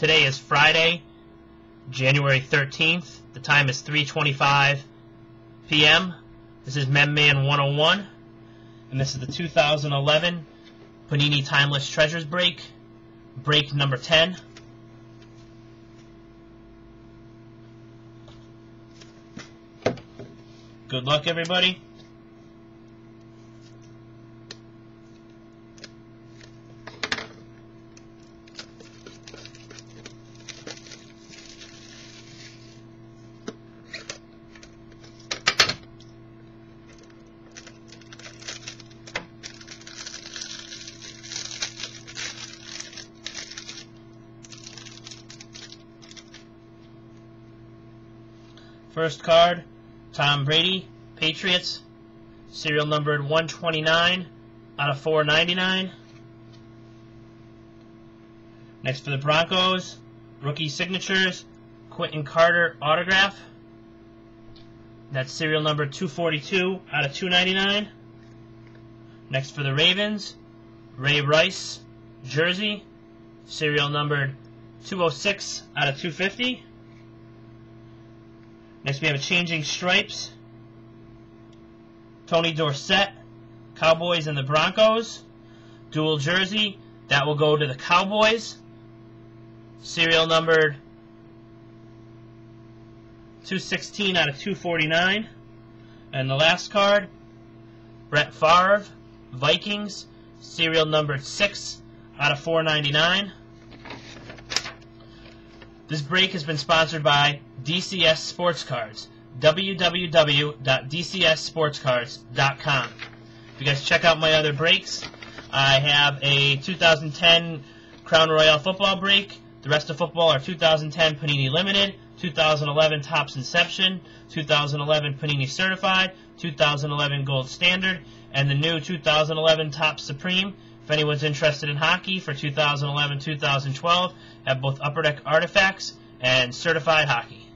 Today is Friday, January 13th. The time is 3:25 p.m. This is Memman101, and this is the 2011 Panini Timeless Treasures break number 10. Good luck, everybody. First card, Tom Brady, Patriots, serial numbered 129 out of 499. Next for the Broncos, rookie signatures, Quentin Carter autograph. That's serial number 242 out of 299. Next for the Ravens, Ray Rice, jersey, serial numbered 206 out of 250. Next we have a Changing Stripes, Tony Dorsett, Cowboys and the Broncos, dual jersey, that will go to the Cowboys, serial numbered 216 out of 249. And the last card, Brett Favre, Vikings, serial numbered 6 out of 499. This break has been sponsored by DCS Sports Cards, www.dcsportscards.com. If you guys check out my other breaks, I have a 2010 Crown Royale football break. The rest of football are 2010 Panini Limited, 2011 Topps Inception, 2011 Panini Certified, 2011 Gold Standard, and the new 2011 Topps Supreme. If anyone's interested in hockey for 2011-2012, have both Upper Deck Artifacts and Certified Hockey.